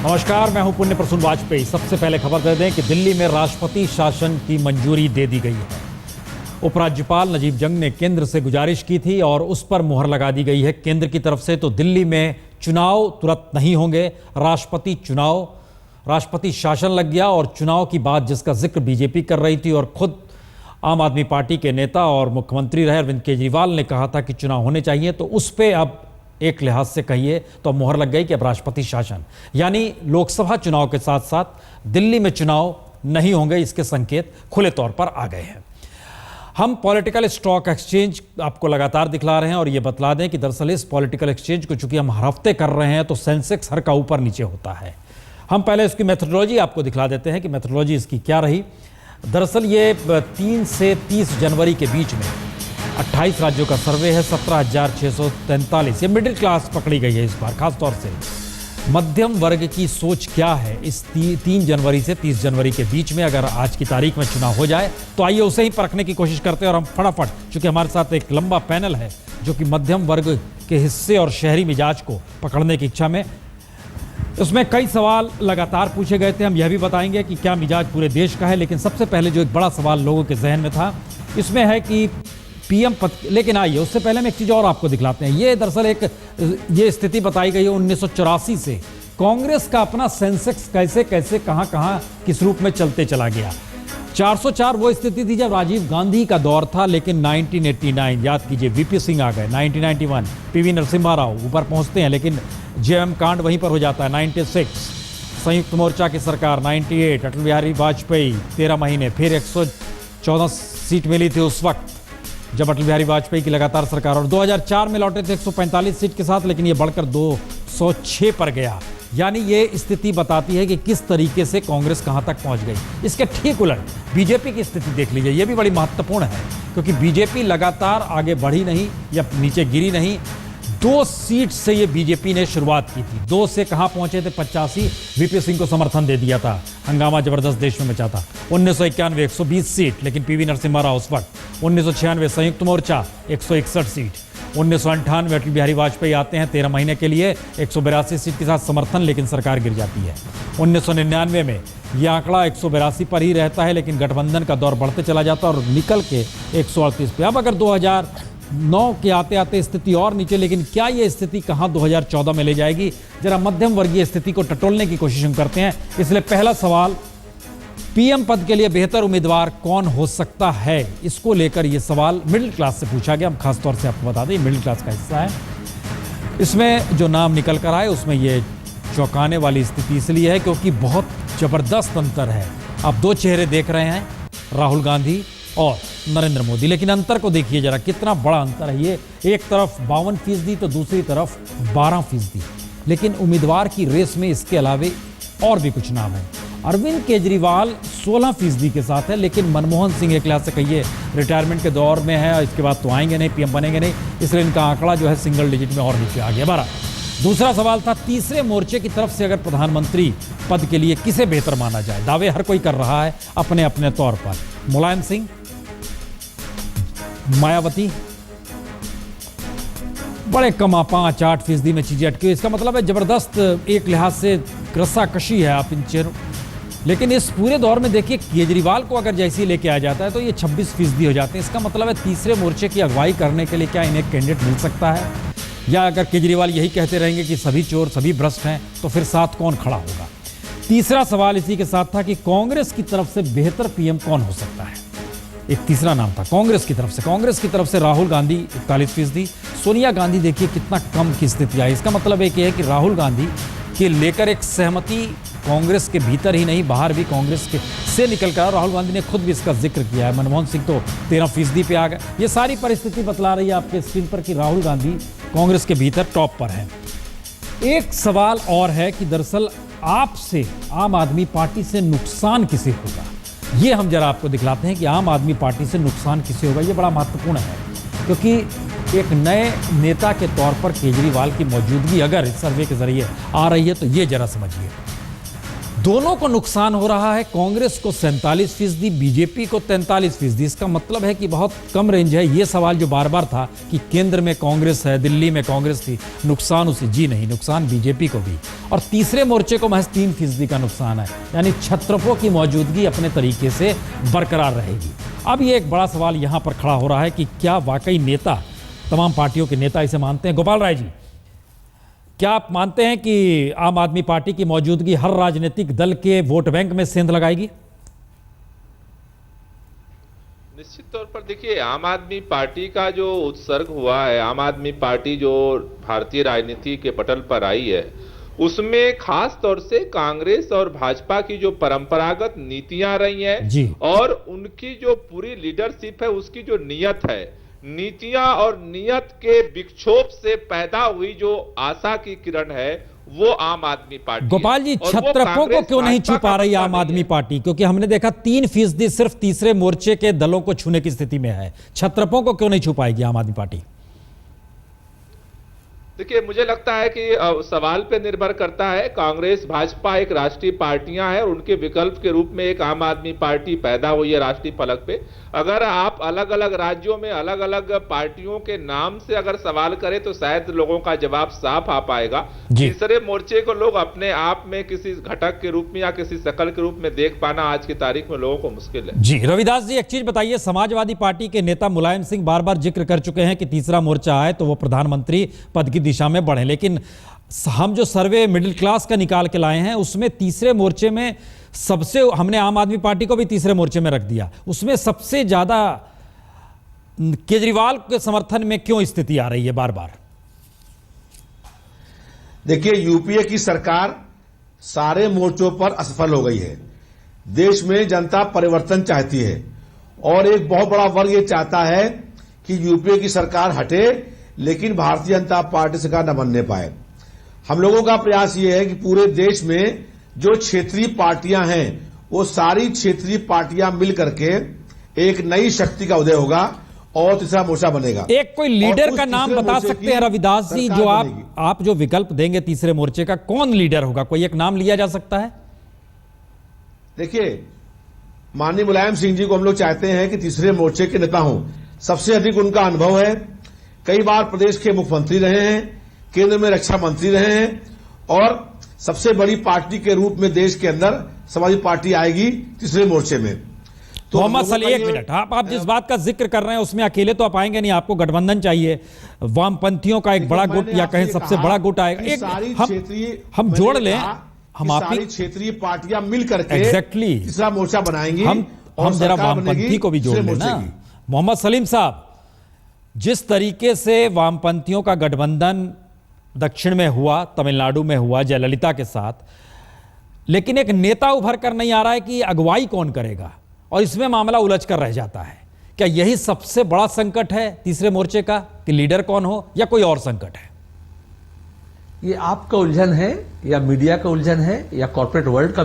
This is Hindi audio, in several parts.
नमस्कार, मैं हूं पुण्य प्रसून वाजपेयी। सबसे पहले खबर दे दें कि दिल्ली में राष्ट्रपति शासन की मंजूरी दे दी गई है। उपराज्यपाल नजीब जंग ने केंद्र से गुजारिश की थी और उस पर मुहर लगा दी गई है केंद्र की तरफ से। तो दिल्ली में चुनाव तुरंत नहीं होंगे, राष्ट्रपति शासन लग गया। और चुनाव की बात जिसका जिक्र बीजेपी कर रही थी और खुद आम आदमी पार्टी के नेता और मुख्यमंत्री रहे अरविंद केजरीवाल ने कहा था कि चुनाव होने चाहिए, तो उस पर अब एक लिहाज से कहिए तो मुहर लग गई कि अब राष्ट्रपति शासन, यानी लोकसभा चुनाव के साथ साथ दिल्ली में चुनाव नहीं होंगे, इसके संकेत खुले तौर पर आ गए हैं। हम पॉलिटिकल स्टॉक एक्सचेंज आपको लगातार दिखला रहे हैं और ये बतला दें कि दरअसल इस पॉलिटिकल एक्सचेंज को चूंकि हम हर हफ्ते कर रहे हैं तो सेंसेक्स हर का ऊपर नीचे होता है। हम पहले इसकी मेथोडोलॉजी आपको दिखला देते हैं कि मेथोडोलॉजी इसकी क्या रही। दरअसल ये 3 से 30 जनवरी के बीच में 28 राज्यों का सर्वे है, 17,643। ये मिडिल क्लास पकड़ी गई है इस बार, खासतौर से मध्यम वर्ग की सोच क्या है इस 3 जनवरी से 30 जनवरी के बीच में। अगर आज की तारीख में चुनाव हो जाए तो आइए उसे ही परखने की कोशिश करते हैं। और हम फटाफट, चूंकि हमारे साथ एक लंबा पैनल है जो कि मध्यम वर्ग के हिस्से और शहरी मिजाज को पकड़ने की इच्छा में, उसमें कई सवाल लगातार पूछे गए थे। हम यह भी बताएंगे कि क्या मिजाज पूरे देश का है। लेकिन सबसे पहले जो एक बड़ा सवाल लोगों के जहन में था इसमें है कि पीएम पद, लेकिन आइए उससे पहले हम एक चीज़ और आपको दिखलाते हैं। ये दरअसल ये स्थिति बताई गई है 1984 से कांग्रेस का अपना सेंसेक्स कैसे कैसे कहां किस रूप में चलते चला गया। 404 वो स्थिति थी जब राजीव गांधी का दौर था, लेकिन 1989 याद कीजिए वीपी सिंह आ गए, 1991 पीवी नरसिम्हा राव ऊपर पहुंचते हैं, लेकिन जेएम कांड वहीं पर हो जाता है। 96 संयुक्त मोर्चा की सरकार, 98 अटल बिहारी वाजपेयी 13 महीने, फिर 114 सीट मिली थी उस वक्त जब अटल बिहारी वाजपेयी की लगातार सरकार, और 2004 में लौटे थे 145 सीट के साथ, लेकिन ये बढ़कर 206 पर गया। यानी ये स्थिति बताती है कि किस तरीके से कांग्रेस कहां तक पहुंच गई। इसके ठीक उलट बीजेपी की स्थिति देख लीजिए, ये भी बड़ी महत्वपूर्ण है क्योंकि बीजेपी लगातार आगे बढ़ी नहीं या नीचे गिरी नहीं। 2 सीट से ये बीजेपी ने शुरुआत की थी, 2 से कहां पहुंचे थे 85, वीपी सिंह को समर्थन दे दिया था, हंगामा जबरदस्त देश में मचा था। 1991 120 सीट, लेकिन पीवी नरसिम्हा राव उस वक्त। 1996 संयुक्त मोर्चा 161 सीट। 1998 अटल बिहारी वाजपेयी आते हैं 13 महीने के लिए, 182 सीट के साथ समर्थन, लेकिन सरकार गिर जाती है। 1999 में यह आंकड़ा 182 पर ही रहता है, लेकिन गठबंधन का दौर बढ़ते चला जाता है और निकल के 138 पे। अब अगर 2009 के आते आते स्थिति और नीचे, लेकिन क्या ये स्थिति कहां 2014 में ले जाएगी, जरा मध्यम वर्गीय स्थिति को टटोलने की कोशिश हम करते हैं। इसलिए पहला सवाल, पीएम पद के लिए बेहतर उम्मीदवार कौन हो सकता है, इसको लेकर यह सवाल मिडिल क्लास से पूछा गया। हम खासतौर से आपको बता दें मिडिल क्लास का हिस्सा है। इसमें जो नाम निकल कर आए उसमें यह चौंकाने वाली स्थिति इसलिए है क्योंकि बहुत जबरदस्त अंतर है। आप 2 चेहरे देख रहे हैं, राहुल गांधी और नरेंद्र मोदी, लेकिन अंतर को देखिए जरा, कितना बड़ा अंतर है। ये एक तरफ 52% तो दूसरी तरफ 12%। लेकिन उम्मीदवार की रेस में इसके अलावे और भी कुछ नाम है। अरविंद केजरीवाल 16% के साथ है, लेकिन मनमोहन सिंह एक लिहाज से कहिए रिटायरमेंट के दौर में है, इसके बाद तो आएंगे नहीं, पीएम बनेंगे नहीं, इसलिए इनका आंकड़ा जो है सिंगल डिजिट में और नीचे आ गया। 12। दूसरा सवाल था तीसरे मोर्चे की तरफ से अगर प्रधानमंत्री पद के लिए किसे बेहतर माना जाए। दावे हर कोई कर रहा है अपने अपने तौर पर। मुलायम सिंह, मायावती, बड़े कम 5-8% में चीजें अटकी। इसका मतलब है जबरदस्त एक लिहाज से रस्साकशी है आप इन चेहरों। लेकिन इस पूरे दौर में देखिए केजरीवाल को अगर जैसे ही लेके आ जाता है तो ये 26% हो जाते हैं। इसका मतलब है तीसरे मोर्चे की अगुवाई करने के लिए क्या इन्हें कैंडिडेट मिल सकता है, या अगर केजरीवाल यही कहते रहेंगे कि सभी चोर सभी भ्रष्ट हैं तो फिर साथ कौन खड़ा होगा। तीसरा सवाल इसी के साथ था कि कांग्रेस की तरफ से बेहतर पीएम कौन हो सकता है। एक तीसरा नाम था कांग्रेस की तरफ से राहुल गांधी 41%, सोनिया गांधी देखिए कितना कम की स्थिति आई। इसका मतलब एक है कि राहुल गांधी के लेकर एक सहमति कांग्रेस के भीतर ही नहीं बाहर भी कांग्रेस के से निकल कर, राहुल गांधी ने खुद भी इसका जिक्र किया है। मनमोहन सिंह तो 13% पे आ गए। ये सारी परिस्थिति बतला रही है आपके स्क्रीन पर कि राहुल गांधी कांग्रेस के भीतर टॉप पर है। एक सवाल और है कि दरअसल आपसे आम आदमी पार्टी से नुकसान किसे होगा, ये हम जरा आपको दिखलाते हैं कि आम आदमी पार्टी से नुकसान किसे होगा। ये बड़ा महत्वपूर्ण है क्योंकि एक नए नेता के तौर पर केजरीवाल की मौजूदगी अगर इस सर्वे के जरिए आ रही है तो ये जरा समझिए। दोनों को नुकसान हो रहा है, कांग्रेस को 47%, बीजेपी को 43%। इसका मतलब है कि बहुत कम रेंज है। ये सवाल जो बार बार था कि केंद्र में कांग्रेस है, दिल्ली में कांग्रेस थी, नुकसान उसे, जी नहीं, नुकसान बीजेपी को भी। और तीसरे मोर्चे को महज 3% का नुकसान है, यानी छत्रपों की मौजूदगी अपने तरीके से बरकरार रहेगी। अब ये एक बड़ा सवाल यहां पर खड़ा हो रहा है कि क्या वाकई नेता, तमाम पार्टियों के नेता इसे मानते हैं? गोपाल राय जी, क्या आप मानते हैं कि आम आदमी पार्टी की मौजूदगी हर राजनीतिक दल के वोट बैंक में सेंध लगाएगी? निश्चित तौर पर देखिए, आम आदमी पार्टी का जो उत्सर्ग हुआ है, आम आदमी पार्टी जो भारतीय राजनीति के पटल पर आई है, उसमें खास तौर से कांग्रेस और भाजपा की जो परंपरागत नीतियां रही हैं और उनकी जो पूरी लीडरशिप है, उसकी जो नियत है, नीतियां और नियत के विक्षोभ से पैदा हुई जो आशा की किरण है, वो आम आदमी पार्टी। गोपाल जी, छत्रपों को क्यों नहीं छुपा रही आम आदमी पार्टी? क्योंकि हमने देखा 3% सिर्फ तीसरे मोर्चे के दलों को छूने की स्थिति में है। छत्रपों को क्यों नहीं छुपाएगी आम आदमी पार्टी? देखिए, मुझे लगता है कि सवाल पे निर्भर करता है। कांग्रेस भाजपा एक राष्ट्रीय पार्टियां हैं और उनके विकल्प के रूप में एक आम आदमी पार्टी पैदा हुई है राष्ट्रीय फलक पे। अगर आप अलग अलग राज्यों में अलग अलग पार्टियों के नाम से अगर सवाल करें तो शायद लोगों का जवाब साफ आ पाएगा। तीसरे मोर्चे को लोग अपने आप में किसी घटक के रूप में या किसी शकल के रूप में देख पाना आज की तारीख में लोगों को मुश्किल है। जी रविदास जी, एक चीज बताइए, समाजवादी पार्टी के नेता मुलायम सिंह बार बार जिक्र कर चुके हैं कि तीसरा मोर्चा आए तो वो प्रधानमंत्री पद की दिशा में बढ़े, लेकिन हम जो सर्वे मिडिल क्लास का निकाल के लाए हैं उसमें तीसरे मोर्चे में सबसे, हमने आम आदमी पार्टी को भी तीसरे मोर्चे में रख दिया, उसमें सबसे ज्यादा केजरीवाल के समर्थन में क्यों स्थिति आ रही है बार बार? देखिए, यूपीए की सरकार सारे मोर्चों पर असफल हो गई है। देश में जनता परिवर्तन चाहती है और एक बहुत बड़ा वर्ग ये चाहता है कि यूपीए की सरकार हटे, लेकिन भारतीय जनता पार्टी सरकार न बनने पाए। हम लोगों का प्रयास ये है कि पूरे देश में जो क्षेत्रीय पार्टियां हैं, वो सारी क्षेत्रीय पार्टियां मिलकर के एक नई शक्ति का उदय होगा और तीसरा मोर्चा बनेगा। एक कोई लीडर का नाम बता सकते हैं रविदास जी, जो आप जो विकल्प देंगे तीसरे मोर्चे का, कौन लीडर होगा? कोई एक नाम लिया जा सकता है? देखिए, माननीय मुलायम सिंह जी को हम लोग चाहते हैं कि तीसरे मोर्चे के नेता हों। सबसे अधिक उनका अनुभव है, कई बार प्रदेश के मुख्यमंत्री रहे हैं, केंद्र में रक्षा मंत्री रहे हैं और सबसे बड़ी पार्टी के रूप में देश के अंदर समाजवादी पार्टी आएगी तीसरे मोर्चे में। तो मोहम्मद सलीम, एक मिनट, आप जिस बात का जिक्र कर रहे हैं उसमें अकेले तो आप आएंगे नहीं, आपको गठबंधन चाहिए। वामपंथियों का एक बड़ा गुट या कहें सबसे बड़ा गुट आएगा। हम जोड़ लें, हम आप क्षेत्रीय पार्टियां मिलकर के एग्जैक्टली तीसरा मोर्चा बनाएंगी। हम जरा वामपंथी को भी जोड़ लेना। मोहम्मद सलीम साहब, जिस तरीके से वामपंथियों का गठबंधन दक्षिण में हुआ, तमिलनाडु में हुआ जयललिता के साथ, लेकिन एक नेता उभर कर नहीं आ रहा है कि अगुवाई कौन करेगा, और इसमें मामला उलझ कर रह जाता है। क्या यही सबसे बड़ा संकट है तीसरे मोर्चे का कि लीडर कौन हो, या कोई और संकट है? ये आपका उलझन है या मीडिया का उलझन है या कॉर्पोरेट वर्ल्ड का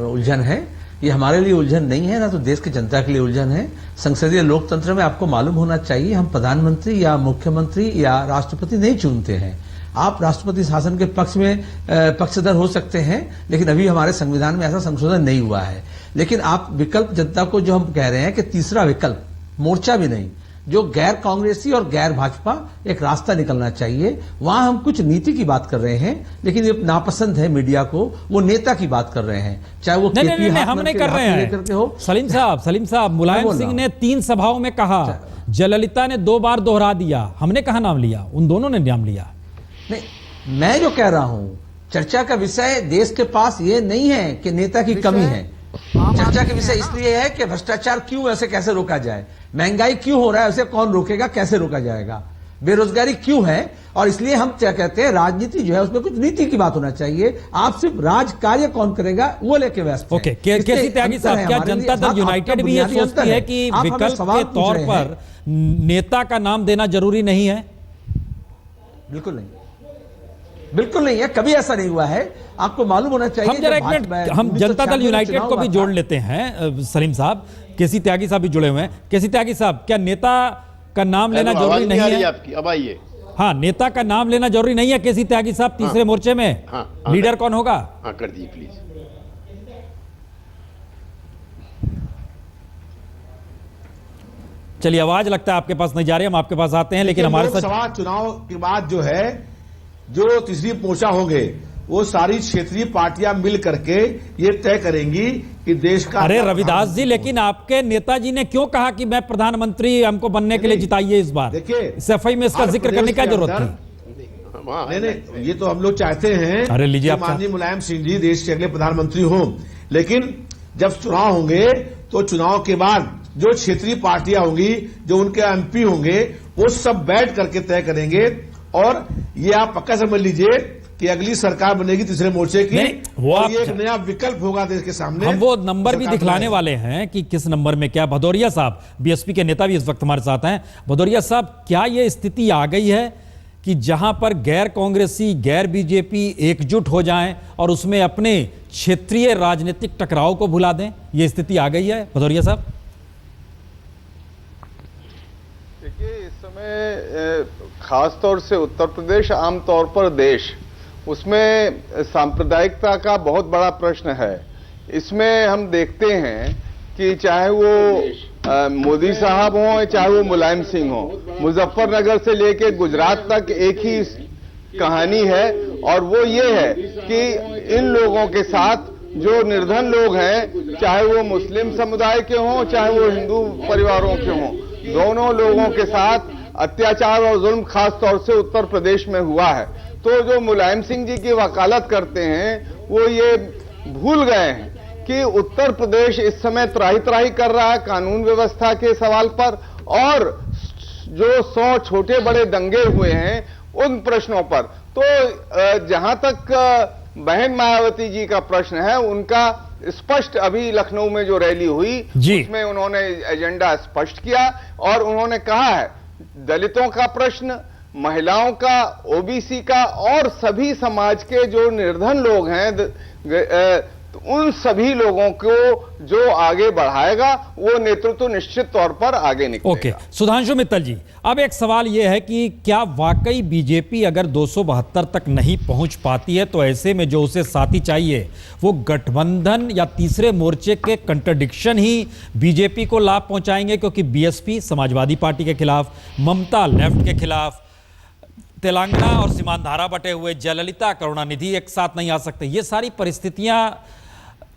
उलझन है? ये हमारे लिए उलझन नहीं है, ना तो देश की जनता के लिए उलझन है। संसदीय लोकतंत्र में आपको मालूम होना चाहिए, हम प्रधानमंत्री या मुख्यमंत्री या राष्ट्रपति नहीं चुनते हैं। आप राष्ट्रपति शासन के पक्ष में पक्षधर हो सकते हैं, लेकिन अभी हमारे संविधान में ऐसा संशोधन नहीं हुआ है। लेकिन आप विकल्प जनता को जो हम कह रहे हैं कि तीसरा विकल्प मोर्चा भी नहीं, जो गैर कांग्रेसी और गैर भाजपा एक रास्ता निकलना चाहिए। वहां हम कुछ नीति की बात कर रहे हैं, लेकिन ये नापसंद है मीडिया को, वो नेता की बात कर रहे हैं, चाहे वो नहीं, हम नहीं कर रहे हैं। सलीम साहब, मुलायम सिंह ने 3 सभाओं में कहा, जयललिता ने 2 बार दोहरा दिया, हमने कहा नाम लिया, उन दोनों ने नाम लिया। नहीं, मैं जो कह रहा हूं, चर्चा का विषय देश के पास ये नहीं है कि नेता की कमी है। चर्चा का विषय इसलिए है कि भ्रष्टाचार क्यों, ऐसे कैसे रोका जाए, महंगाई क्यों हो रहा है, उसे कौन रोकेगा, कैसे रोका जाएगा, बेरोजगारी क्यों है, और इसलिए हम क्या कहते हैं, राजनीति जो है उसमें कुछ नीति की बात होना चाहिए। आप सिर्फ राज कार्य कौन करेगा वो लेके व्यस्त हैं। ओके, केसी त्यागी साहब, क्या जनता दल यूनाइटेड भी ये सोचती है कि विकल्प के तौर पर नेता का नाम देना जरूरी नहीं है? बिल्कुल नहीं, बिल्कुल नहीं है, कभी ऐसा नहीं हुआ है। आपको मालूम होना चाहिए। हम जरा एक मिनट, हम जनता दल यूनाइटेड को भी जोड़ लेते हैं। सलीम साहब, केसी त्यागी साहब भी जुड़े हुए हैं। केसी त्यागी साहब, क्या नेता का नाम लेना जरूरी नहीं है आपकी? अब आइए। हाँ, नेता का नाम लेना जरूरी नहीं है केसी त्यागी साहब तीसरे मोर्चे में? लीडर कौन होगा? हाँ, कर दीजिए प्लीज। चलिए, आवाज लगता है आपके पास नहीं जा रही, हम आपके पास आते हैं, लेकिन हमारे साथ लोकसभा चुनाव के बाद जो है, जो तीसरी मोर्चा होंगे, वो सारी क्षेत्रीय पार्टियां मिल करके ये तय करेंगी कि देश का। अरे रविदास जी, लेकिन आपके नेताजी ने क्यों कहा कि मैं प्रधानमंत्री हमको बनने के लिए जिताइए इस बार? देखिए, सफाई में इसका जिक्र करने की जरूरत थी? नहीं, ये तो हम लोग चाहते हैं। अरे लीजिए, कि माननीय मुलायम सिंह जी देश के अगले प्रधानमंत्री हों, लेकिन जब चुनाव होंगे तो चुनाव के बाद जो क्षेत्रीय पार्टियां होंगी, जो उनके एमपी होंगे, वो सब बैठ करके तय करेंगे। और ये आप पक्का समझ लीजिए कि अगली सरकार बनेगी तीसरे मोर्चे की, वो और ये एक नया विकल्प होगा देश के सामने। हम वो नंबर भी दिखलाने वाले हैं कि किस नंबर में क्या। भदौरिया साहब, बीएसपी के नेता भी इस वक्त हमारे साथ हैं। भदौरिया साहब, क्या ये स्थिति आ गई है कि जहां पर गैर कांग्रेसी, गैर बीजेपी एकजुट हो जाएं और उसमें अपने क्षेत्रीय राजनीतिक टकराव को भुला दें? ये स्थिति आ गई है भदौरिया साहब? देखिए, इस समय खास तौर से उत्तर प्रदेश, आमतौर पर देश, उसमें सांप्रदायिकता का बहुत बड़ा प्रश्न है। इसमें हम देखते हैं कि चाहे वो मोदी साहब हों, चाहे वो मुलायम सिंह हो, मुजफ्फरनगर से लेके गुजरात तक एक ही कहानी है, और वो ये है कि इन लोगों के साथ जो निर्धन लोग हैं, चाहे वो मुस्लिम समुदाय के हों, चाहे वो हिंदू परिवारों के हों, दोनों लोगों के साथ अत्याचार और जुल्म खास तौर से उत्तर प्रदेश में हुआ है। तो जो मुलायम सिंह जी की वकालत करते हैं, वो ये भूल गए हैं कि उत्तर प्रदेश इस समय त्राही त्राही कर रहा है कानून व्यवस्था के सवाल पर, और जो 100 छोटे बड़े दंगे हुए हैं उन प्रश्नों पर। तो जहां तक बहन मायावती जी का प्रश्न है, उनका स्पष्ट, अभी लखनऊ में जो रैली हुई उसमें उन्होंने एजेंडा स्पष्ट किया, और उन्होंने कहा है दलितों का प्रश्न, महिलाओं का, ओबीसी का, और सभी समाज के जो निर्धन लोग हैं, उन सभी लोगों को जो आगे बढ़ाएगा, वो नेतृत्व निश्चित तौर पर आगे निकलेगा। ओके, सुधांशु मित्तल जी, अब एक सवाल यह है कि क्या वाकई बीजेपी अगर 272 तक नहीं पहुंच पाती है, तो ऐसे में जो उसे साथी चाहिए वो गठबंधन या तीसरे मोर्चे के कंट्रडिक्शन ही बीजेपी को लाभ पहुंचाएंगे? क्योंकि बीएसपी समाजवादी पार्टी के खिलाफ, ममता लेफ्ट के खिलाफ, तेलंगाना और सीमांधारा बटे हुए, जयललिता, करुणानिधि एक साथ नहीं आ सकते। ये सारी परिस्थितियां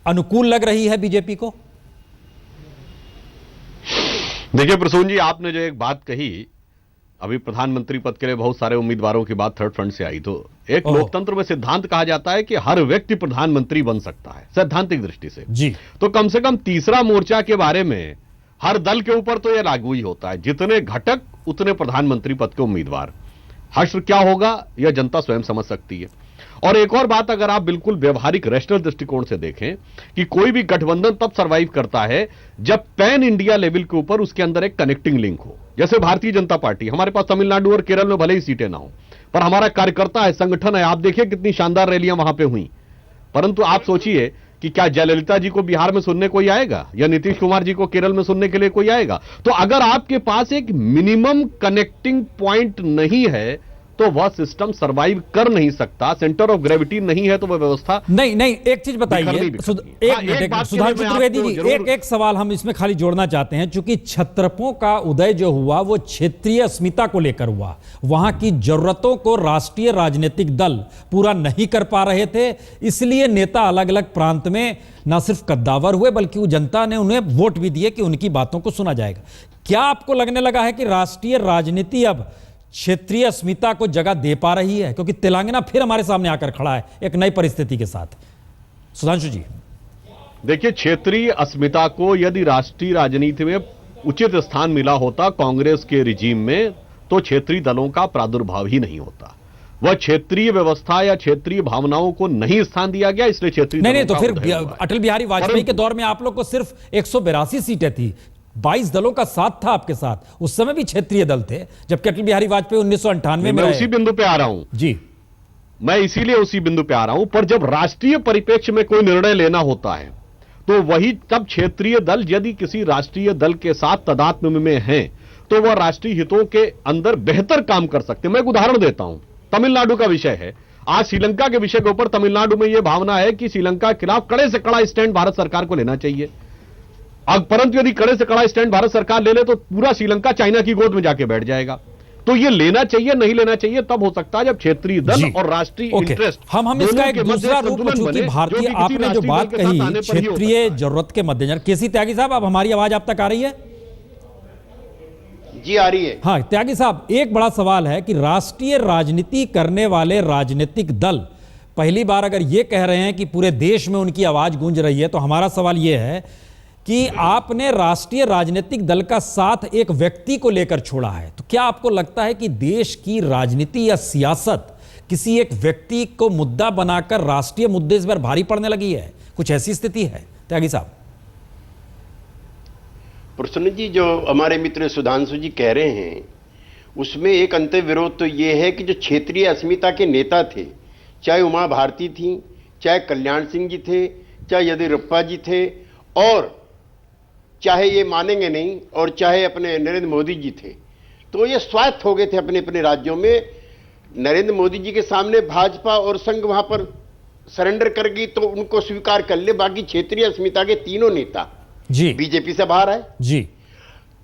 अनुकूल लग रही है बीजेपी को? देखिए प्रसून जी, आपने जो एक बात कही, अभी प्रधानमंत्री पद के लिए बहुत सारे उम्मीदवारों की बात थर्ड फ्रंट से आई, तो एक लोकतंत्र में सिद्धांत कहा जाता है कि हर व्यक्ति प्रधानमंत्री बन सकता है, सैद्धांतिक दृष्टि से जी। तो कम से कम तीसरा मोर्चा के बारे में हर दल के ऊपर तो यह लागू ही होता है, जितने घटक उतने प्रधानमंत्री पद के उम्मीदवार। हश्र क्या होगा यह जनता स्वयं समझ सकती है। और एक और बात, अगर आप बिल्कुल व्यवहारिक रैशनल दृष्टिकोण से देखें कि कोई भी गठबंधन तब सरवाइव करता है जब पैन इंडिया लेवल के ऊपर उसके अंदर एक कनेक्टिंग लिंक हो। जैसे भारतीय जनता पार्टी, हमारे पास तमिलनाडु और केरल में भले ही सीटें ना हो, पर हमारा कार्यकर्ता है, संगठन है। आप देखिए कितनी शानदार रैलियां वहां पे हुई। परंतु आप सोचिए कि क्या जयललिता जी को बिहार में सुनने कोई आएगा, या नीतीश कुमार जी को केरल में सुनने के लिए कोई आएगा? तो अगर आपके पास एक मिनिमम कनेक्टिंग पॉइंट नहीं है तो वह सिस्टम सरवाइव कर नहीं सकता। सेंटर ऑफ ग्रेविटी नहीं है तो वह व्यवस्था नहीं। एक चीज बताइए सुधांशु त्रिवेदी जी, एक सवाल हम इसमें खाली जोड़ना चाहते हैं। चूंकि छत्रपों का उदय जो हुआ वो क्षेत्रीय अस्मिता को लेकर हुआ, वहां की जरूरतों को राष्ट्रीय राजनीतिक दल पूरा नहीं कर पा रहे थे, इसलिए नेता अलग अलग प्रांत में न सिर्फ कद्दावर हुए बल्कि जनता ने उन्हें वोट भी दिए कि उनकी बातों को सुना जाएगा। क्या आपको लगने लगा है कि राष्ट्रीय राजनीति अब क्षेत्रीय अस्मिता को जगह दे पा रही है? क्योंकि तेलंगाना फिर हमारे सामने आकर खड़ा है एक नई परिस्थिति के साथ। सुधांशु जी, देखिए, क्षेत्रीय अस्मिता को यदि राष्ट्रीय राजनीति में उचित स्थान मिला होता कांग्रेस के रिजीम में, तो क्षेत्रीय दलों का प्रादुर्भाव ही नहीं होता। वह क्षेत्रीय व्यवस्था या क्षेत्रीय भावनाओं को नहीं स्थान दिया गया, इसलिए क्षेत्रीय नहीं तो फिर अटल बिहारी वाजपेयी के दौर में आप लोग को सिर्फ 182 सीटें थी, 22 दलों का साथ था आपके साथ। उस समय भी क्षेत्रीय दल थे, जबकि अटल बिहारी वाजपेयी 1998 में। मैं उसी बिंदु पे आ रहा हूं जी, मैं इसीलिए उसी बिंदु पे आ रहा हूं। पर जब राष्ट्रीय परिप्रेक्ष्य में कोई निर्णय लेना होता है तो वही तब क्षेत्रीय दल यदि किसी राष्ट्रीय दल के साथ तदात्म्य में हैं तो वह राष्ट्रीय हितों के अंदर बेहतर काम कर सकते हैं। मैं एक उदाहरण देता हूं, तमिलनाडु का विषय है। आज श्रीलंका के विषय के ऊपर तमिलनाडु में यह भावना है कि श्रीलंका के खिलाफ कड़े से कड़ा स्टैंड भारत सरकार को लेना चाहिए। अब परंतु यदि कड़े से कड़ा स्टैंड भारत सरकार ले ले तो पूरा श्रीलंका चाइना की गोद में जाके बैठ जाएगा। तो ये लेना चाहिए नहीं लेना चाहिए तब हो सकता है जब क्षेत्रीय दल और राष्ट्रीय इंटरेस्ट हम इसका एक दूसरा रूप, चूंकि भारतीय आपने जो बात कही क्षेत्रीय जरूरत के मद्देनजर, केसी त्यागी साहब अब हमारी आवाज आप तक आ रही है? जी आ रही है। हाँ त्यागी साहब, एक बड़ा सवाल है कि राष्ट्रीय राजनीति करने वाले राजनीतिक दल पहली बार अगर ये कह रहे हैं कि पूरे देश में उनकी आवाज गूंज रही है, तो हमारा सवाल यह है कि आपने राष्ट्रीय राजनीतिक दल का साथ एक व्यक्ति को लेकर छोड़ा है, तो क्या आपको लगता है कि देश की राजनीति या सियासत किसी एक व्यक्ति को मुद्दा बनाकर राष्ट्रीय मुद्दे इस बार भारी पड़ने लगी है? कुछ ऐसी स्थिति है त्यागी साहब? प्रसन्न जी, जो हमारे मित्र सुधांशु जी कह रहे हैं उसमें एक अंतर विरोध तो ये है कि जो क्षेत्रीय अस्मिता के नेता थे, चाहे उमा भारती थी, चाहे कल्याण सिंह जी थे, चाहे येदियुरप्पा जी थे, और चाहे ये मानेंगे नहीं, और चाहे अपने नरेंद्र मोदी जी थे, तो ये स्वायत्त हो गए थे अपने अपने राज्यों में। नरेंद्र मोदी जी के सामने भाजपा और संघ वहां पर सरेंडर कर गई तो उनको स्वीकार कर ले। बाकी क्षेत्रीय अस्मिता के तीनों नेता जी बीजेपी से बाहर आए। जी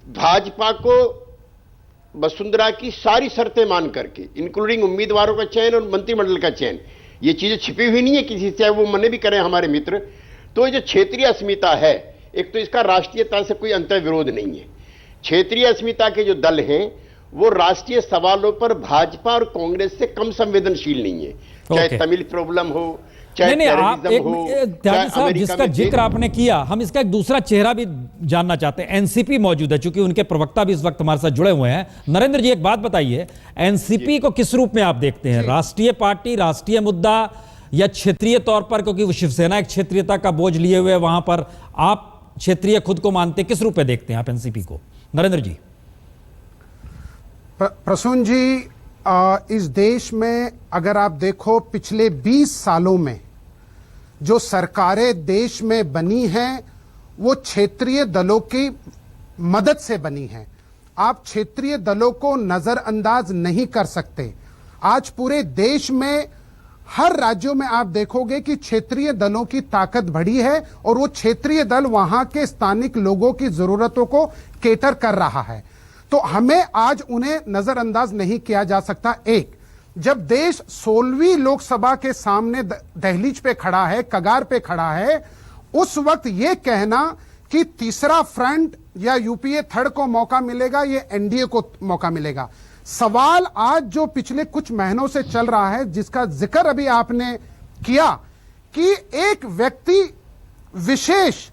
भाजपा को वसुंधरा की सारी शर्तें मान करके, इंक्लूडिंग उम्मीदवारों का चयन और मंत्रिमंडल का चयन, ये चीजें छिपी हुई नहीं है किसी से, चाहे वो मने भी करें हमारे मित्र। तो ये जो क्षेत्रीय अस्मिता है, एक तो इसका राष्ट्रीयता से कोई अंतर विरोध नहीं है। क्षेत्रीय अस्मिता के जो दल हैं वो राष्ट्रीय सवालों पर भाजपा और कांग्रेस से कम संवेदनशील नहीं है, चाहे तमिल प्रॉब्लम हो, चाहे टेररिज्म हो, त्यागी साहब जिसका जिक्र आपने किया, हम इसका एक दूसरा चेहरा भी जानना चाहते हैं। एनसीपी मौजूद है, चूंकि उनके प्रवक्ता भी इस वक्त हमारे साथ जुड़े हुए हैं। नरेंद्र जी एक बात बताइए, एनसीपी को किस रूप में आप देखते हैं? राष्ट्रीय पार्टी, राष्ट्रीय मुद्दा, या क्षेत्रीय तौर पर, क्योंकि वो शिवसेना एक क्षेत्रीयता का बोझ लिए हुए वहां पर, आप क्षेत्रीय खुद को मानते, किस रूप में देखते हैं आप एनसीपी को? नरेंद्र जी। प्रसून जी, इस देश में अगर आप देखो पिछले 20 सालों में जो सरकारें देश में बनी हैं वो क्षेत्रीय दलों की मदद से बनी हैं। आप क्षेत्रीय दलों को नजरअंदाज नहीं कर सकते। आज पूरे देश में हर राज्यों में आप देखोगे कि क्षेत्रीय दलों की ताकत बढ़ी है और वो क्षेत्रीय दल वहां के स्थानिक लोगों की जरूरतों को केटर कर रहा है। तो हमें आज उन्हें नजरअंदाज नहीं किया जा सकता। एक, जब देश 16वीं लोकसभा के सामने दहलीज पे खड़ा है, कगार पे खड़ा है, उस वक्त ये कहना कि तीसरा फ्रंट या यूपीए थर्ड को मौका मिलेगा, ये एनडीए को मौका मिलेगा। सवाल आज जो पिछले कुछ महीनों से चल रहा है, जिसका जिक्र अभी आपने किया, कि एक व्यक्ति विशेष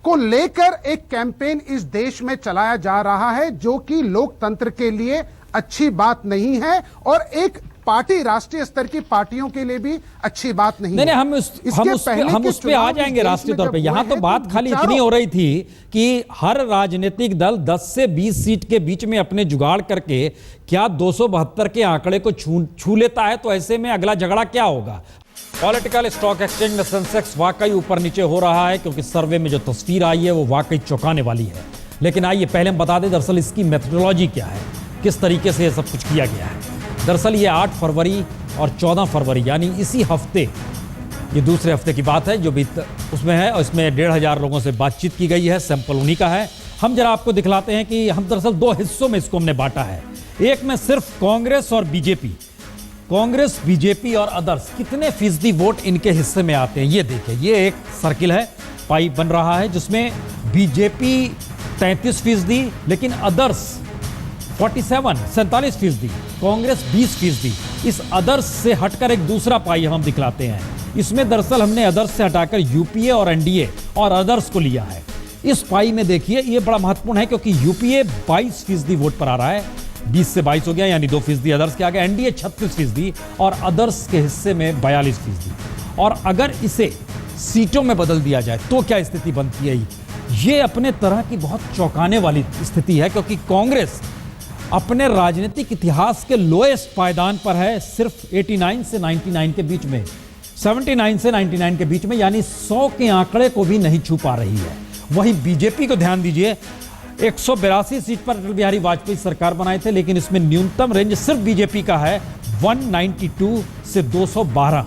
को लेकर एक कैंपेन इस देश में चलाया जा रहा है, जो कि लोकतंत्र के लिए अच्छी बात नहीं है और एक पार्टी, राष्ट्रीय स्तर की पार्टियों के लिए भी अच्छी बात नहीं है। हम उस पे आ जाएंगे राष्ट्रीय तौर पे। यहां तो बात खाली इतनी हो रही थी कि हर राजनीतिक दल 10 से 20 सीट के बीच में अपने जुगाड़ करके क्या 272 के आंकड़े को छू लेता है, तो ऐसे में अगला झगड़ा क्या होगा? पॉलिटिकल स्टॉक एक्सचेंज में सेंसेक्स वाकई ऊपर नीचे हो रहा है, क्योंकि सर्वे में जो तस्वीर आई है वो वाकई चौंकाने वाली है। लेकिन आइए पहले हम बता दें दरअसल इसकी मेथोडोलॉजी क्या है, किस तरीके से ये सब कुछ किया गया है। दरअसल ये 8 फरवरी और 14 फरवरी यानी इसी हफ्ते, ये दूसरे हफ्ते की बात है जो भी उसमें है, और इसमें 1500 लोगों से बातचीत की गई है। सैंपल उन्हीं का है। हम जरा आपको दिखलाते हैं कि हम दरअसल 2 हिस्सों में इसको हमने बांटा है। एक में सिर्फ कांग्रेस और बीजेपी, कांग्रेस, बीजेपी और अदर्स, कितने फीसदी वोट इनके हिस्से में आते हैं। ये देखिए, ये एक सर्किल है, पाई बन रहा है, जिसमें बीजेपी 33%, लेकिन अदर्स 47% कांग्रेस 20%। इस अदर्स से हटकर एक दूसरा पाई हम दिखलाते हैं। इसमें दरअसल हमने अदर्स से हटाकर यूपीए और एनडीए और अदर्स को लिया है। इस पाई में देखिए, ये बड़ा महत्वपूर्ण है क्योंकि यूपीए 22% वोट पर आ रहा है, 20 से 22 हो गया, यानी 2% अदर्स के आगे। एनडीए 36% और अदर्स के हिस्से में 42%। और अगर इसे सीटों में बदल दिया जाए तो क्या स्थिति बनती है? ये अपने तरह की बहुत चौंकाने वाली स्थिति है, क्योंकि कांग्रेस अपने राजनीतिक इतिहास के लोएस्ट पायदान पर है, सिर्फ 89 से 99 के बीच में, 79 से 99 के बीच में, यानी 100 के आंकड़े को भी नहीं छू पा रही है। वहीं बीजेपी को ध्यान दीजिए, 182 सीट पर अटल बिहारी वाजपेयी सरकार बनाए थे, लेकिन इसमें न्यूनतम रेंज सिर्फ बीजेपी का है 192 से 212।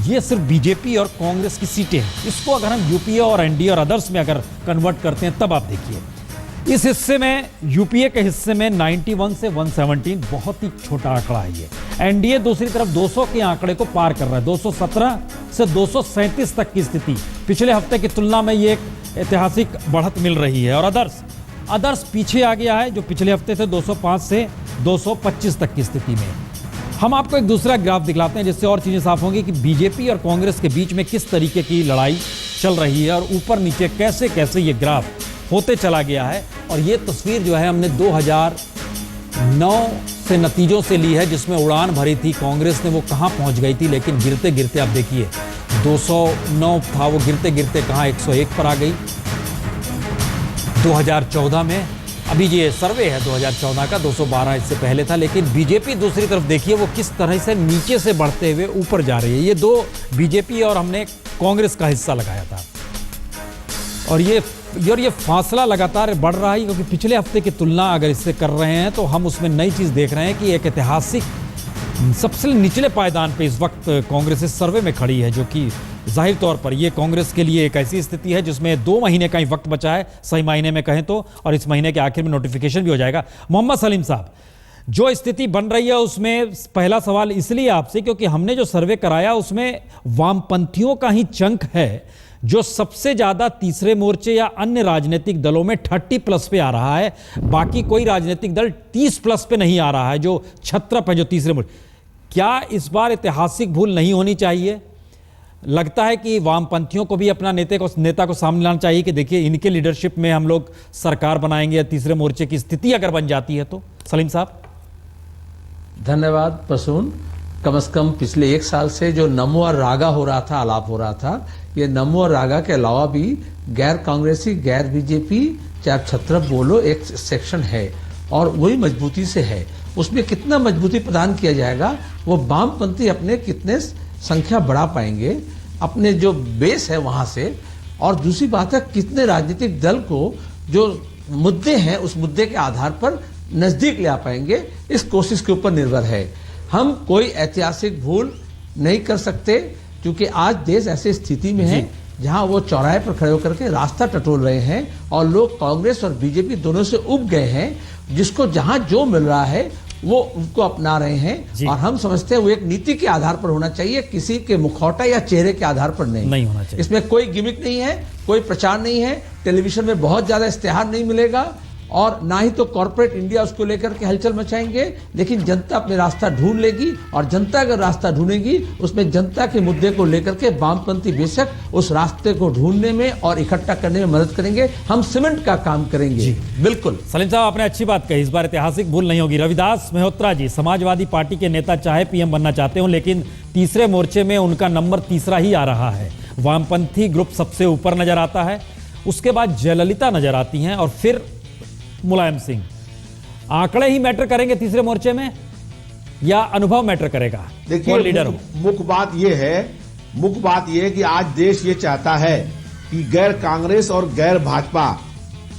ये सिर्फ बीजेपी और कांग्रेस की सीटें हैं। इसको अगर हम यूपीए और एनडीए और अदर्स में अगर कन्वर्ट करते हैं तब आप देखिए इस हिस्से में, यूपीए के हिस्से में 91 से 117 बहुत ही छोटा आंकड़ा है ये। एनडीए दूसरी तरफ 200 के आंकड़े को पार कर रहा है, 217 से 237 तक की स्थिति। पिछले हफ्ते की तुलना में ये एक ऐतिहासिक बढ़त मिल रही है। और अदर्स पीछे आ गया है, जो पिछले हफ्ते थे 205 से 225 तक की स्थिति में। हम आपको एक दूसरा ग्राफ दिखलाते हैं जिससे और चीजें साफ होंगी कि बीजेपी और कांग्रेस के बीच में किस तरीके की लड़ाई चल रही है और ऊपर नीचे कैसे कैसे ये ग्राफ होते चला गया है। और ये तस्वीर जो है हमने 2009 से नतीजों से ली है, जिसमें उड़ान भरी थी कांग्रेस ने, वो कहां पहुंच गई थी। लेकिन गिरते गिरते आप देखिए 209 था वो, गिरते गिरते कहां 101 पर आ गई 2014 में। अभी ये सर्वे है 2014 का, 212 इससे पहले था। लेकिन बीजेपी दूसरी तरफ देखिए वो किस तरह से नीचे से बढ़ते हुए ऊपर जा रही है। ये दो बीजेपी और हमने कांग्रेस का हिस्सा लगाया था और ये फासला लगातार बढ़ रहा है, क्योंकि पिछले हफ्ते की तुलना अगर इससे कर रहे हैं तो हम उसमें नई चीज देख रहे हैं कि एक ऐतिहासिक सबसे निचले पायदान पे इस वक्त कांग्रेस इस सर्वे में खड़ी है, जो कि जाहिर तौर पर ये कांग्रेस के लिए एक ऐसी स्थिति है जिसमें 2 महीने का ही वक्त बचा है, सही मायने में कहें तो, और इस महीने के आखिर में नोटिफिकेशन भी हो जाएगा। मोहम्मद सलीम साहब, जो स्थिति बन रही है उसमें पहला सवाल इसलिए आपसे क्योंकि हमने जो सर्वे कराया उसमें वामपंथियों का ही चंक है जो सबसे ज्यादा तीसरे मोर्चे या अन्य राजनीतिक दलों में 30+ पे आ रहा है। बाकी कोई राजनीतिक दल 30+ पे नहीं आ रहा है, जो छत्रप है, जो तीसरे मोर्चे। क्या इस बार ऐतिहासिक भूल नहीं होनी चाहिए? लगता है कि वामपंथियों को भी अपना नेता को सामने लाना चाहिए कि देखिए इनके लीडरशिप में हम लोग सरकार बनाएंगे, या तीसरे मोर्चे की स्थिति अगर बन जाती है तो। सलीम साहब। धन्यवाद प्रसून। कम से कम पिछले 1 साल से जो नमो और रागा हो रहा था, आलाप हो रहा था, ये नमो और रागा के अलावा भी गैर कांग्रेसी, गैर बीजेपी, चाहे छत्रप बोलो, एक सेक्शन है और वही मजबूती से है। उसमें कितना मजबूती प्रदान किया जाएगा, वो वामपंथी अपने कितने संख्या बढ़ा पाएंगे, अपने जो बेस है वहां से। और दूसरी बात है कितने राजनीतिक दल को जो मुद्दे हैं उस मुद्दे के आधार पर नजदीक ले आ पाएंगे, इस कोशिश के ऊपर निर्भर है। हम कोई ऐतिहासिक भूल नहीं कर सकते क्योंकि आज देश ऐसी स्थिति में है जहां वो चौराहे पर खड़े होकर के रास्ता टटोल रहे हैं और लोग कांग्रेस और बीजेपी दोनों से उब गए हैं। जिसको जहां जो मिल रहा है वो उनको अपना रहे हैं और हम समझते हैं वो एक नीति के आधार पर होना चाहिए, किसी के मुखौटा या चेहरे के आधार पर नहीं होना चाहिए। इसमें कोई गिमिक नहीं है, कोई प्रचार नहीं है, टेलीविजन में बहुत ज्यादा इश्तेहार नहीं मिलेगा और ना ही तो कॉर्पोरेट इंडिया उसको लेकर के हलचल मचाएंगे। लेकिन जनता अपने रास्ता ढूंढ लेगी और जनता अगर रास्ता ढूंढेगी उसमें जनता के मुद्दे को लेकर के वामपंथी बेशक उस रास्ते को ढूंढने में और इकट्ठा करने में मदद करेंगे। हम सीमेंट का काम करेंगे। बिल्कुल सलीम साहब, आपने अच्छी बात कही, इस बार ऐतिहासिक भूल नहीं होगी। रविदास मेहत्रा जी, समाजवादी पार्टी के नेता चाहे पीएम बनना चाहते हो लेकिन तीसरे मोर्चे में उनका नंबर तीसरा ही आ रहा है। वामपंथी ग्रुप सबसे ऊपर नजर आता है, उसके बाद जयललिता नजर आती हैं और फिर मुलायम सिंह। आंकड़े ही मैटर करेंगे तीसरे मोर्चे में या अनुभव मैटर करेगा? देखिए लीडर हो। मुख्य बात यह है कि आज देश ये चाहता है कि गैर कांग्रेस और गैर भाजपा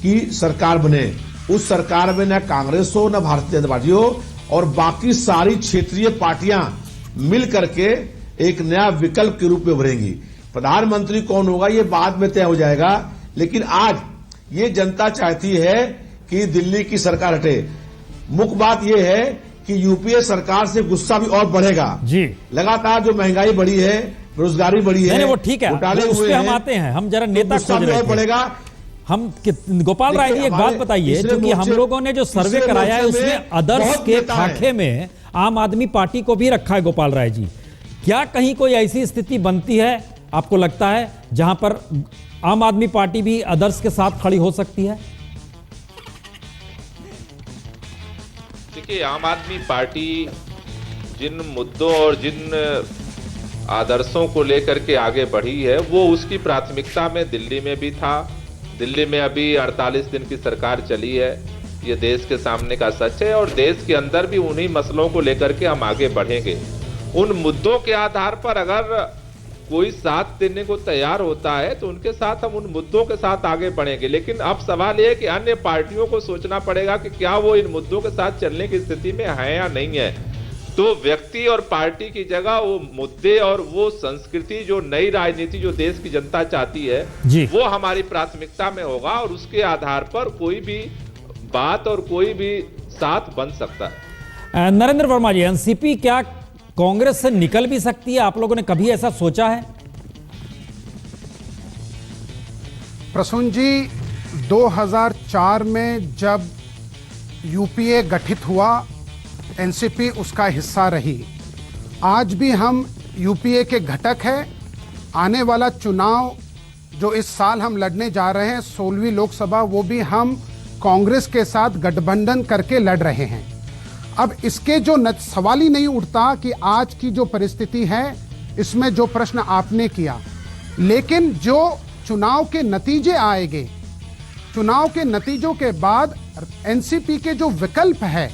की सरकार बने। उस सरकार में न कांग्रेस हो, न भारतीय जनता पार्टी हो और बाकी सारी क्षेत्रीय पार्टियां मिल करके एक नया विकल्प के रूप में उभरेंगी। प्रधानमंत्री कौन होगा ये बाद में तय हो जाएगा, लेकिन आज ये जनता चाहती है कि दिल्ली की सरकार हटे। मुख्य बात यह है कि यूपीए सरकार से गुस्सा भी और बढ़ेगा जी। लगातार जो महंगाई बढ़ी है, बेरोजगारी बढ़ी है, वो ठीक है, उस पे हम आते हैं। हम जरा नेता खोज रहे थे। बढ़ेगा। हम गोपाल राय जी एक बात बताइए, क्योंकि हम लोगों ने जो सर्वे कराया है उसमें अदर्स के खाके में आम आदमी पार्टी को भी रखा है। गोपाल राय जी, क्या कहीं कोई ऐसी स्थिति बनती है आपको लगता है जहां पर आम आदमी पार्टी भी अदर्स के साथ खड़ी हो सकती है? देखिए, आम आदमी पार्टी जिन मुद्दों और जिन आदर्शों को लेकर के आगे बढ़ी है वो उसकी प्राथमिकता में दिल्ली में भी था। दिल्ली में अभी 48 दिन की सरकार चली है, ये देश के सामने का सच है और देश के अंदर भी उन्हीं मसलों को लेकर के हम आगे बढ़ेंगे। उन मुद्दों के आधार पर अगर कोई साथ देने को तैयार होता है तो उनके साथ हम उन मुद्दों के साथ आगे बढ़ेंगे। लेकिन अब सवाल यह है कि अन्य पार्टियों को सोचना पड़ेगा कि क्या वो इन मुद्दों के साथ चलने की स्थिति में है या नहीं है। तो व्यक्ति और पार्टी की जगह वो मुद्दे और वो संस्कृति, जो नई राजनीति जो देश की जनता चाहती है, जी। वो हमारी प्राथमिकता में होगा और उसके आधार पर कोई भी बात और कोई भी साथ बन सकता है। नरेंद्र वर्मा जी, एनसीपी क्या कांग्रेस से निकल भी सकती है? आप लोगों ने कभी ऐसा सोचा है? प्रसून जी, 2004 में जब यूपीए गठित हुआ, एनसीपी उसका हिस्सा रही। आज भी हम यूपीए के घटक हैं। आने वाला चुनाव जो इस साल हम लड़ने जा रहे हैं, 16वीं लोकसभा, वो भी हम कांग्रेस के साथ गठबंधन करके लड़ रहे हैं। अब इसके जो सवाल ही नहीं उठता कि आज की जो परिस्थिति है, इसमें जो प्रश्न आपने किया, लेकिन जो चुनाव के नतीजे आएंगे, चुनाव के नतीजों के बाद एनसीपी के जो विकल्प है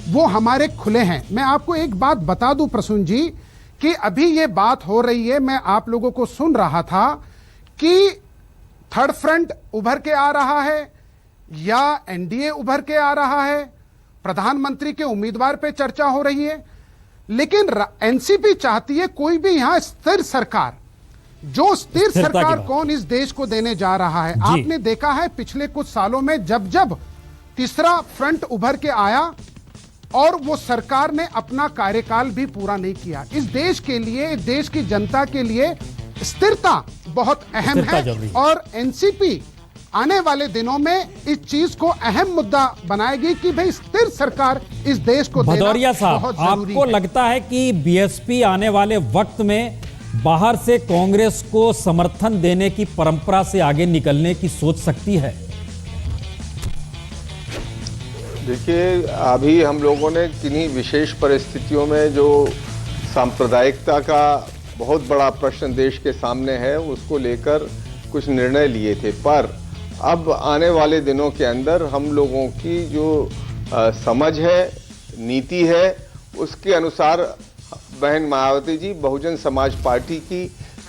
वो हमारे खुले हैं। मैं आपको एक बात बता दूं प्रसून जी, कि अभी ये बात हो रही है, मैं आप लोगों को सुन रहा था कि थर्ड फ्रंट उभर के आ रहा है या एनडीए उभर के आ रहा है, प्रधानमंत्री के उम्मीदवार पे चर्चा हो रही है, लेकिन एनसीपी चाहती है कोई भी यहां स्थिर सरकार। जो स्थिर सरकार कौन इस देश को देने जा रहा है? आपने देखा है पिछले कुछ सालों में जब जब तीसरा फ्रंट उभर के आया और वो सरकार ने अपना कार्यकाल भी पूरा नहीं किया। इस देश के लिए, देश की जनता के लिए स्थिरता बहुत अहम है और एनसीपी आने वाले दिनों में इस चीज को अहम मुद्दा बनाएगी कि भाई स्थिर सरकार इस देश को देना भदौरिया साहब, बहुत जरूरी आपको है। लगता है कि बीएसपी आने वाले वक्त में बाहर से कांग्रेस को समर्थन देने की परंपरा से आगे निकलने की सोच सकती है? देखिए, अभी हम लोगों ने किन्हीं विशेष परिस्थितियों में जो सांप्रदायिकता का बहुत बड़ा प्रश्न देश के सामने है, उसको लेकर कुछ निर्णय लिए थे, पर अब आने वाले दिनों के अंदर हम लोगों की जो समझ है, नीति है, उसके अनुसार बहन मायावती जी बहुजन समाज पार्टी की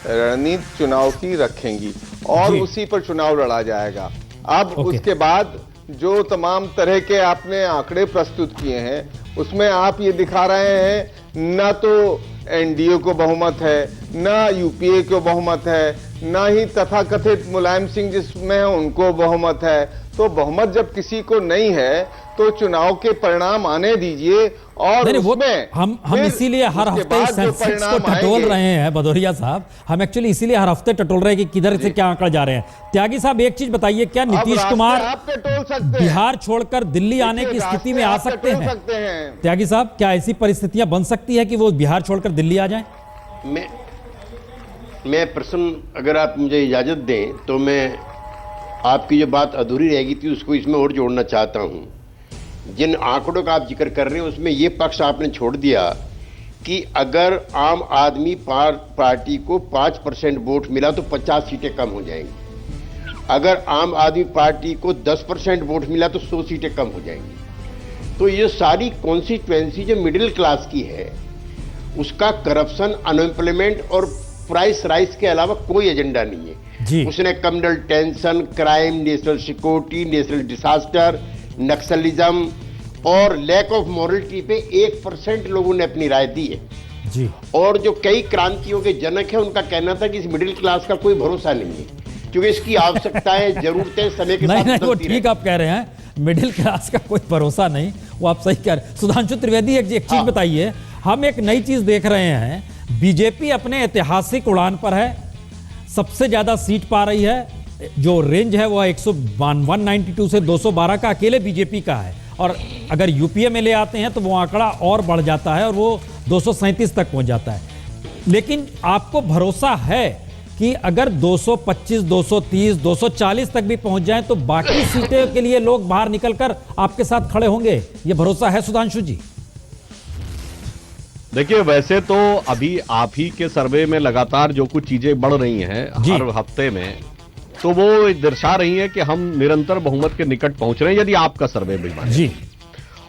रणनीति चुनाव की रखेंगी और उसी पर चुनाव लड़ा जाएगा। अब उसके बाद जो तमाम तरह के आपने आंकड़े प्रस्तुत किए हैं, उसमें आप ये दिखा रहे हैं ना तो एनडीए को बहुमत है, ना यूपीए को बहुमत है, ना ही तथाकथित मुलायम सिंह जिसमें है उनको बहुमत है। तो बहुमत जब किसी को नहीं है तो चुनाव के परिणाम आने दीजिए और उसमें हम इसीलिए हर हफ्ते सेंसेक्स को टटोल रहे हैं भदौरिया साहब, हम एक्चुअली इसीलिए हर हफ्ते टटोल रहे हैं कि किधर से क्या आंकड़े जा रहे हैं। त्यागी साहब, एक चीज बताइए, क्या नीतीश कुमार बिहार छोड़कर दिल्ली आने की स्थिति में आ सकते हैं? त्यागी साहब, क्या ऐसी परिस्थितियां बन सकती है कि वो बिहार छोड़कर दिल्ली आ जाएं? मैं प्रश्न, अगर आप मुझे इजाजत दें तो मैं आपकी जो बात अधूरी रहेगी थी उसको इसमें और जोड़ना चाहता हूं। जिन आंकड़ों का आप जिक्र कर रहे हैं उसमें यह पक्ष आपने छोड़ दिया कि अगर आम आदमी पार्टी को 5% वोट मिला तो 50 सीटें कम हो जाएंगी, अगर आम आदमी पार्टी को 10% वोट मिला तो 100 सीटें कम हो जाएंगी। तो ये सारी कॉन्स्टिट्यूएंसी जो मिडिल क्लास की है, उसका करप्शन, अनएम्प्लॉयमेंट और प्राइस राइज के अलावा कोई एजेंडा नहीं है। उसने communal tension, crime, national security, national disaster, Naxalism और लैक ऑफ मॉरलिटी पे 1% लोगों ने अपनी राय दी है जी। और जो कई क्रांतियों के जनक है उनका कहना था कि इस मिडिल क्लास का कोई भरोसा नहीं है, क्योंकि इसकी आवश्यकताएं, जरूरतें समय के साथ नहीं, वो ठीक आप कह रहे हैं, मिडिल क्लास का कोई भरोसा नहीं, वो आप सही कह रहे हैं। सुधांशु त्रिवेदी, एक चीज बताइए, हम एक नई चीज देख रहे हैं, बीजेपी अपने ऐतिहासिक उड़ान पर है, सबसे ज्यादा सीट पा रही है, जो रेंज है वो 192 से 212 का अकेले बीजेपी का है, और अगर यूपीए में ले आते हैं तो वो आंकड़ा और बढ़ जाता है और वो 237 तक पहुंच जाता है। लेकिन आपको भरोसा है कि अगर 225, 230, 240 तक भी पहुंच जाएं तो बाकी सीटें के लिए लोग बाहर निकलकर आपके साथ खड़े होंगे, ये भरोसा है सुधांशु जी? देखिए, वैसे तो अभी आप ही के सर्वे में लगातार जो कुछ चीजें बढ़ रही हैं हर हफ्ते में, तो वो दर्शा रही है कि हम निरंतर बहुमत के निकट पहुंच रहे हैं, यदि आपका सर्वे भी माने। जी।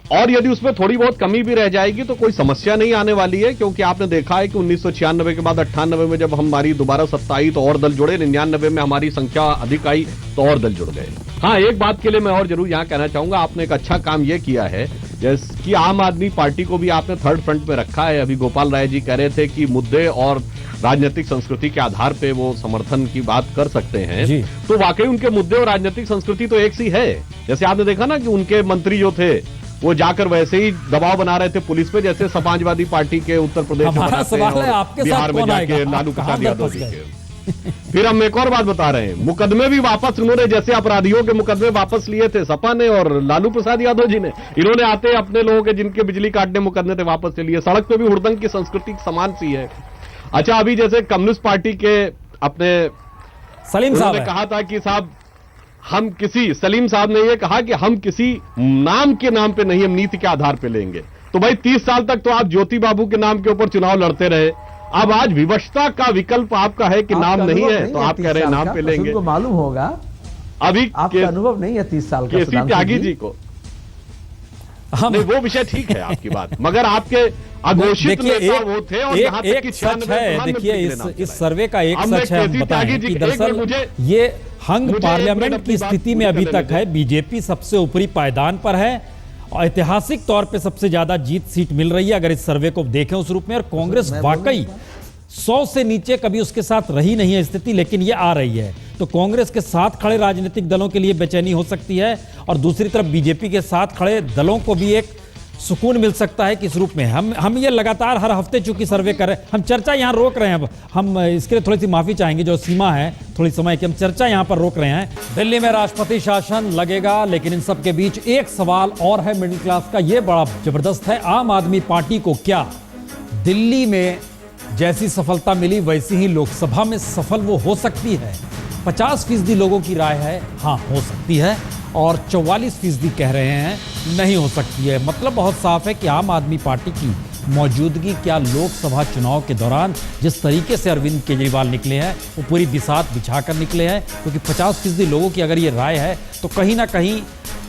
और यदि उसमें थोड़ी बहुत कमी भी रह जाएगी तो कोई समस्या नहीं आने वाली है, क्योंकि आपने देखा है कि 1996 के बाद 98 में जब हमारी दोबारा सत्ता आई तो और दल जुड़े, 99 में हमारी संख्या अधिक आई तो और दल जुड़ गए। हाँ, एक बात के लिए मैं और जरूर यहां कहना चाहूंगा, आपने एक अच्छा काम यह किया है जैसे कि आम आदमी पार्टी को भी आपने थर्ड फ्रंट पे रखा है। अभी गोपाल राय जी कह रहे थे कि मुद्दे और राजनीतिक संस्कृति के आधार पे वो समर्थन की बात कर सकते हैं, तो वाकई उनके मुद्दे और राजनीतिक संस्कृति तो एक सी है। जैसे आपने देखा ना कि उनके मंत्री जो थे वो जाकर वैसे ही दबाव बना रहे थे पुलिस पे, जैसे समाजवादी पार्टी के उत्तर प्रदेश में बनाते हैं और बिहार में जाके लालू प्रसाद यादव जी के। फिर हम एक और बात बता रहे हैं, मुकदमे भी वापस उन्होंने, जैसे अपराधियों के मुकदमे वापस लिए थे सपा ने और लालू प्रसाद यादव जी ने, इन्होंने आते अपने लोगों के जिनके बिजली काटने मुकदमे थे वापस लिए। सड़क पे भी हुड़दंग की संस्कृति समान सी है। अच्छा, अभी जैसे कम्युनिस्ट पार्टी के अपने सलीम साहब ने कहा था कि साहब हम सलीम साहब ने यह कहा कि हम किसी नाम के नाम पे नहीं, हम नीति के आधार पे लेंगे। तो भाई 30 साल तक तो आप ज्योति बाबू के नाम के ऊपर चुनाव लड़ते रहे, अब आज विवशता का विकल्प आपका है कि नाम नहीं है तो आप कह रहे हैं नाम पे लेंगे। को मालूम होगा अभी आपका अनुभव नहीं है 30 साल का। केसी त्यागी जी को नहीं, वो विषय ठीक है आपकी बात, मगर आपके अघोषित नेता वो थे और यहाँ तक कि 96 है। देखिए इस सर्वे का एक सच है, हम बताएं कि दरअसल ये हंग पार्लियामेंट की स्थिति में अभी तक है। बीजेपी सबसे ऊपरी पायदान पर है और ऐतिहासिक तौर पे सबसे ज्यादा जीत सीट मिल रही है अगर इस सर्वे को देखें उस रूप में, और कांग्रेस वाकई 100 से नीचे कभी उसके साथ रही नहीं है स्थिति, लेकिन ये आ रही है। तो कांग्रेस के साथ खड़े राजनीतिक दलों के लिए बेचैनी हो सकती है और दूसरी तरफ बीजेपी के साथ खड़े दलों को भी एक सुकून मिल सकता है कि इस रूप में हम ये लगातार हर हफ्ते चूंकि सर्वे कर रहे हैं, हम चर्चा यहां रोक रहे हैं। अब हम इसके लिए थोड़ी सी माफी चाहेंगे, जो सीमा है थोड़ी समय की, हम चर्चा यहां पर रोक रहे हैं। दिल्ली में राष्ट्रपति शासन लगेगा, लेकिन इन सब के बीच एक सवाल और है मिडिल क्लास का, ये बड़ा जबरदस्त है। आम आदमी पार्टी को क्या दिल्ली में जैसी सफलता मिली वैसी ही लोकसभा में सफल वो हो सकती है? 50% लोगों की राय है हाँ हो सकती है और 44% कह रहे हैं नहीं हो सकती है। मतलब बहुत साफ है कि आम आदमी पार्टी की मौजूदगी क्या लोकसभा चुनाव के दौरान जिस तरीके से अरविंद केजरीवाल निकले हैं वो पूरी बिसात बिछाकर निकले हैं, क्योंकि 50% लोगों की अगर ये राय है तो कहीं ना कहीं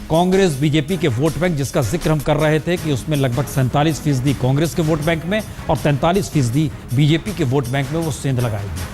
कांग्रेस बीजेपी के वोट बैंक जिसका जिक्र हम कर रहे थे कि उसमें लगभग 47% कांग्रेस के वोट बैंक में और 43% बीजेपी के वोट बैंक में वो सेंध लगाएगी।